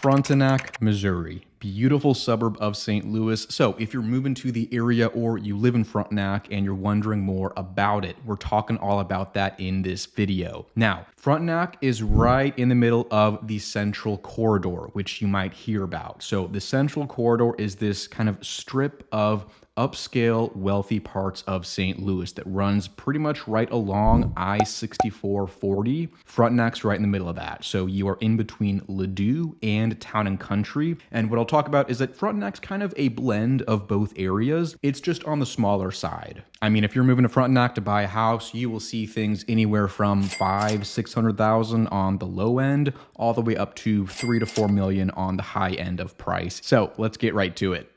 Frontenac, Missouri. Beautiful suburb of St. Louis. So if you're moving to the area or you live in Frontenac and you're wondering more about it, we're talking all about that in this video. Now, Frontenac is right in the middle of the Central Corridor, which you might hear about. So the Central Corridor is this kind of strip of upscale, wealthy parts of St. Louis that runs pretty much right along I-6440. Frontenac's right in the middle of that. So you are in between Ladue and Town and Country. And what I'll talk about is that Frontenac's kind of a blend of both areas. It's just on the smaller side. I mean, if you're moving to Frontenac to buy a house, you will see things anywhere from $500,000-$600,000 on the low end, all the way up to $3 to $4 million on the high end of price. So let's get right to it.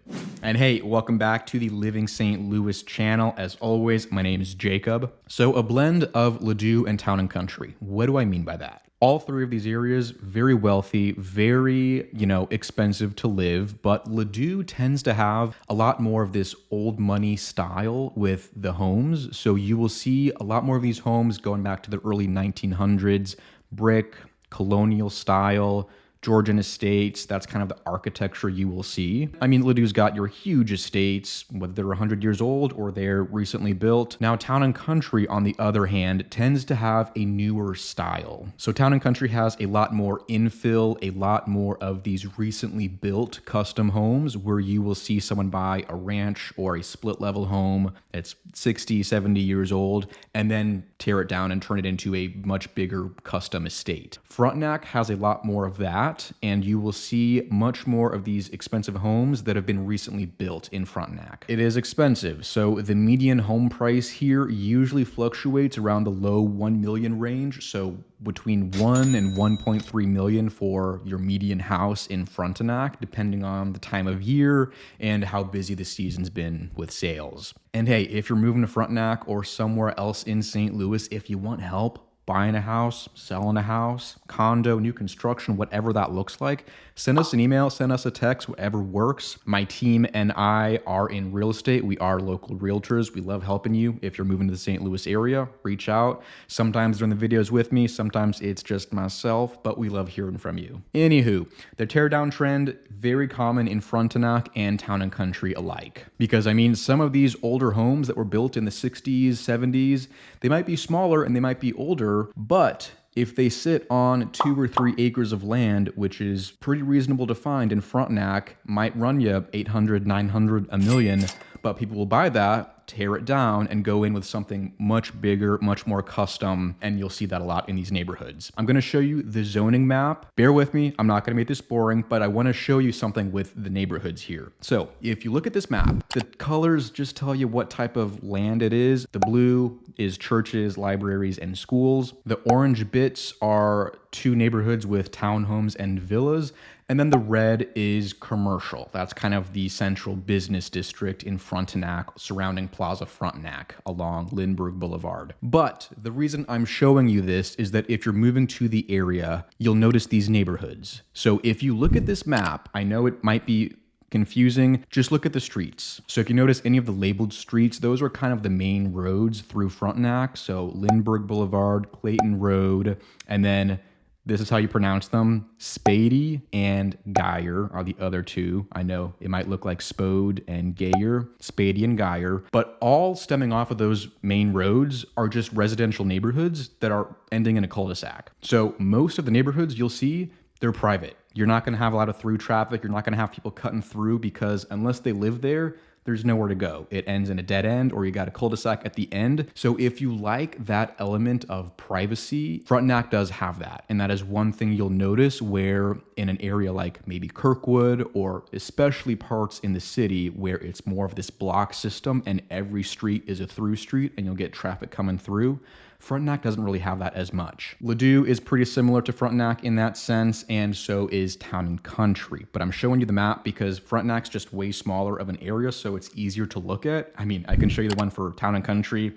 And hey, welcome back to the Living St. Louis channel. As always, my name is Jacob. So a blend of Ladue and Town and Country. What do I mean by that? All three of these areas, very wealthy, very, expensive to live, but Ladue tends to have a lot more of this old money style with the homes. So you will see a lot more of these homes going back to the early 1900s, brick, colonial style, Georgian estates. That's kind of the architecture you will see. I mean, Ladue's got your huge estates, whether they're 100 years old or they're recently built. Now, Town and Country, on the other hand, tends to have a newer style. So Town and Country has a lot more infill, a lot more of these recently built custom homes where you will see someone buy a ranch or a split level home that's 60, 70 years old and then tear it down and turn it into a much bigger custom estate. Frontenac has a lot more of that, and you will see much more of these expensive homes that have been recently built in Frontenac. It is expensive, so the median home price here usually fluctuates around the low $1 million range, so between 1 and 1.3 million for your median house in Frontenac, depending on the time of year and how busy the season's been with sales. And hey, if you're moving to Frontenac or somewhere else in St. Louis, if you want help buying a house, selling a house, condo, new construction, whatever that looks like, send us an email, send us a text, whatever works. My team and I are in real estate. We are local realtors. We love helping you. If you're moving to the St. Louis area, reach out. Sometimes they're in the videos with me. Sometimes it's just myself, but we love hearing from you. Anywho, the teardown trend, very common in Frontenac and Town and Country alike. Because I mean, some of these older homes that were built in the 60s, 70s, they might be smaller and they might be older, but if they sit on 2 or 3 acres of land, which is pretty reasonable to find in Frontenac, might run you 800, 900, a million, but people will buy that, tear it down, and go in with something much bigger, much more custom, and you'll see that a lot in these neighborhoods. I'm gonna show you the zoning map. Bear with me, I'm not gonna make this boring, but I wanna show you something with the neighborhoods here. So if you look at this map, the colors just tell you what type of land it is. The blue is churches, libraries, and schools. The orange bits are 2 neighborhoods with townhomes and villas. And then the red is commercial. That's kind of the central business district in Frontenac surrounding Plaza Frontenac along Lindbergh Boulevard. But the reason I'm showing you this is that if you're moving to the area, you'll notice these neighborhoods. So if you look at this map, I know it might be confusing, just look at the streets. So if you notice any of the labeled streets, those are kind of the main roads through Frontenac. So Lindbergh Boulevard, Clayton Road, and then this is how you pronounce them. Spady and Geyer are the other 2. I know it might look like Spode and Geyer, Spady and Geyer, but all stemming off of those main roads are just residential neighborhoods that are ending in a cul-de-sac. So most of the neighborhoods you'll see, they're private. You're not gonna have a lot of through traffic. You're not gonna have people cutting through because unless they live there, there's nowhere to go. It ends in a dead end or you got a cul-de-sac at the end. So if you like that element of privacy, Frontenac does have that. And that is one thing you'll notice where in an area like maybe Kirkwood or especially parts in the city where it's more of this block system and every street is a through street and you'll get traffic coming through, Frontenac doesn't really have that as much. Ladue is pretty similar to Frontenac in that sense, and so is Town and Country. But I'm showing you the map because Frontenac's just way smaller of an area, so it's easier to look at. I mean, I can show you the one for Town and Country.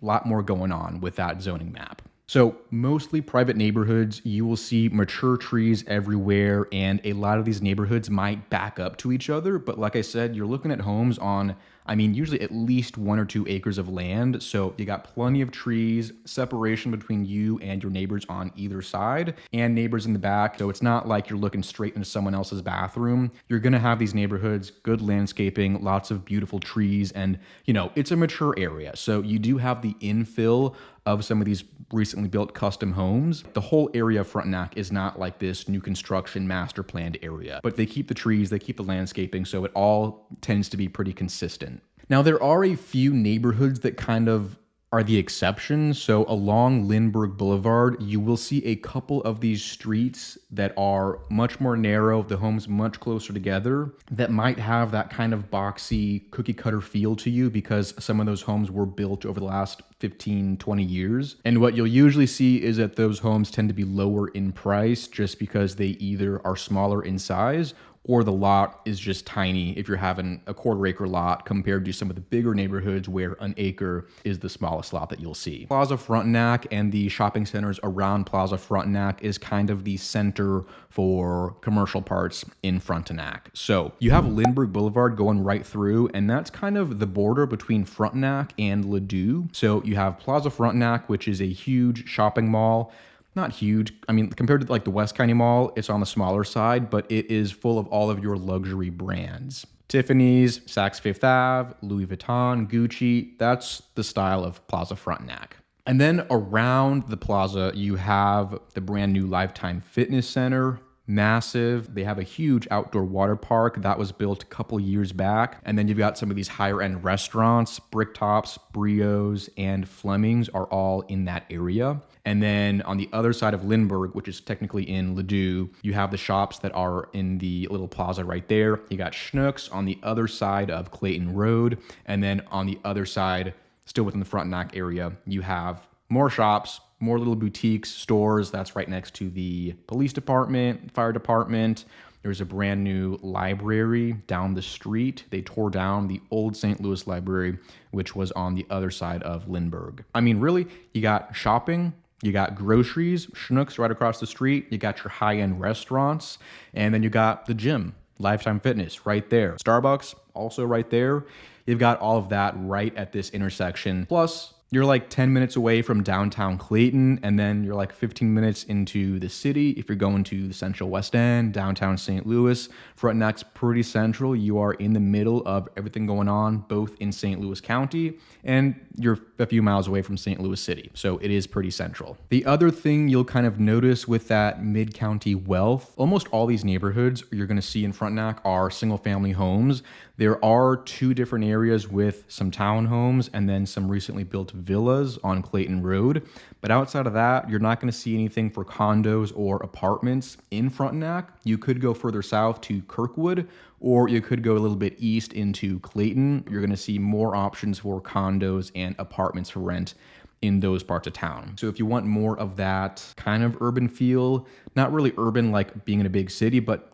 A lot more going on with that zoning map. So mostly private neighborhoods, you will see mature trees everywhere, and a lot of these neighborhoods might back up to each other. But like I said, you're looking at homes on, usually at least 1 or 2 acres of land. So you got plenty of trees, separation between you and your neighbors on either side, and neighbors in the back. So it's not like you're looking straight into someone else's bathroom. You're gonna have these neighborhoods, good landscaping, lots of beautiful trees, and it's a mature area. So you do have the infill of some of these recently built custom homes. The whole area of Frontenac is not like this new construction master planned area, but they keep the trees, they keep the landscaping, so it all tends to be pretty consistent. Now, there are a few neighborhoods that kind of are the exception. So along Lindbergh Boulevard, you will see a couple of these streets that are much more narrow, the homes much closer together, that might have that kind of boxy cookie cutter feel to you because some of those homes were built over the last 15, 20 years. And what you'll usually see is that those homes tend to be lower in price just because they either are smaller in size or the lot is just tiny if you're having a 1/4 acre lot compared to some of the bigger neighborhoods where an acre is the smallest lot that you'll see. Plaza Frontenac and the shopping centers around Plaza Frontenac is kind of the center for commercial parts in Frontenac. So you have Lindbergh Boulevard going right through, and that's kind of the border between Frontenac and Ladue. So you have Plaza Frontenac, which is a huge shopping mall. Not huge. Compared to like the West County Mall, it's on the smaller side, but it is full of all of your luxury brands. Tiffany's, Saks Fifth Ave, Louis Vuitton, Gucci. That's the style of Plaza Frontenac. And then around the plaza, you have the brand new Lifetime Fitness Center. Massive. They have a huge outdoor water park that was built a couple years back. And then you've got some of these higher end restaurants, Bricktops, Brios, and Fleming's are all in that area. And then on the other side of Lindbergh, which is technically in Ladue, you have the shops that are in the little plaza right there. You got Schnucks on the other side of Clayton Road. And then on the other side, still within the Frontenac area, you have more shops, more little boutiques, stores. That's right next to the police department, fire department. There's a brand new library down the street. They tore down the old St. Louis library, which was on the other side of Lindbergh. Really, you got shopping, you got groceries, Schnucks right across the street, you got your high-end restaurants, and then you got the gym, Lifetime Fitness right there. Starbucks also right there. You've got all of that right at this intersection. Plus, you're like 10 minutes away from downtown Clayton, and then you're like 15 minutes into the city. If you're going to the Central West End, downtown St. Louis, Frontenac's pretty central. You are in the middle of everything going on, both in St. Louis County, and you're a few miles away from St. Louis City. So it is pretty central. The other thing you'll kind of notice with that mid-county wealth, almost all these neighborhoods you're going to see in Frontenac are single-family homes. There are 2 different areas with some townhomes and then some recently built villas on Clayton Road. But outside of that, you're not going to see anything for condos or apartments in Frontenac. You could go further south to Kirkwood, or you could go a little bit east into Clayton. You're going to see more options for condos and apartments for rent in those parts of town. So if you want more of that kind of urban feel, not really urban like being in a big city, but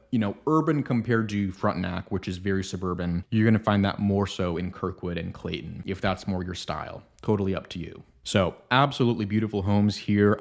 urban compared to Frontenac, which is very suburban, you're going to find that more so in Kirkwood and Clayton, if that's more your style. Totally up to you. So absolutely beautiful homes here.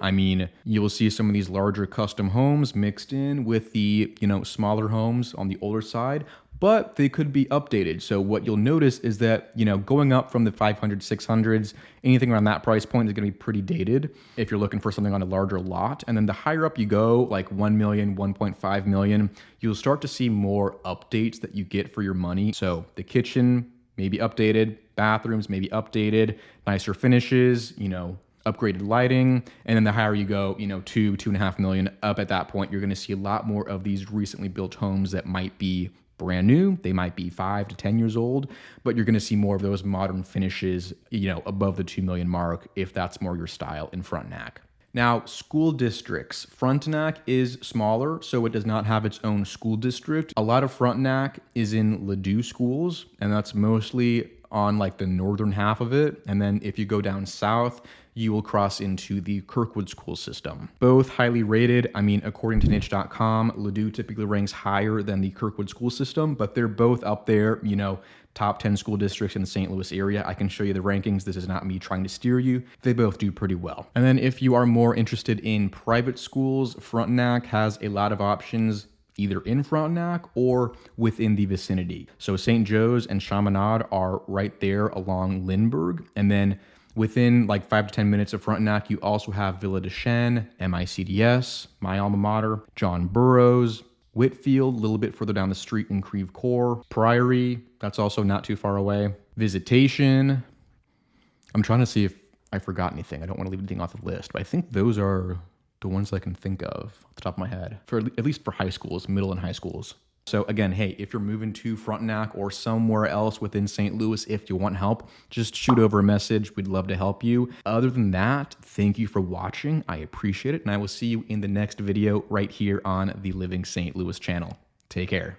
You'll see some of these larger custom homes mixed in with the, smaller homes on the older side, but they could be updated. So what you'll notice is that, going up from the 500, 600s, anything around that price point is going to be pretty dated if you're looking for something on a larger lot. And then the higher up you go, like 1 million, 1.5 million, you'll start to see more updates that you get for your money. So the kitchen may be updated, bathrooms may be updated, nicer finishes, upgraded lighting. And then the higher you go, 2.5 million up at that point, you're going to see a lot more of these recently built homes that might be brand new. They might be 5 to 10 years old, but you're going to see more of those modern finishes, above the 2 million mark, if that's more your style in Frontenac. Now, school districts. Frontenac is smaller, so it does not have its own school district. A lot of Frontenac is in Ladue schools, and that's mostly on like the northern half of it. And then if you go down south, you will cross into the Kirkwood school system. Both highly rated. I mean, according to niche.com, Ladue typically ranks higher than the Kirkwood school system, but they're both up there, you know, top 10 school districts in the St. Louis area. I can show you the rankings. This is not me trying to steer you. They both do pretty well. And then if you are more interested in private schools, Frontenac has a lot of options either in Frontenac or within the vicinity. So St. Joe's and Chaminade are right there along Lindbergh. And then within like 5 to 10 minutes of Frontenac, you also have Villa de Chêne, MICDS, my alma mater, John Burroughs, Whitfield, a little bit further down the street in Creve Coeur, Priory, that's also not too far away, Visitation. I'm trying to see if I forgot anything. I don't want to leave anything off the list, but I think those are the ones I can think of off the top of my head, for at least for high schools, middle and high schools. So again, hey, if you're moving to Frontenac or somewhere else within St. Louis, if you want help, just shoot over a message. We'd love to help you. Other than that, thank you for watching. I appreciate it. And I will see you in the next video right here on the Living St. Louis channel. Take care.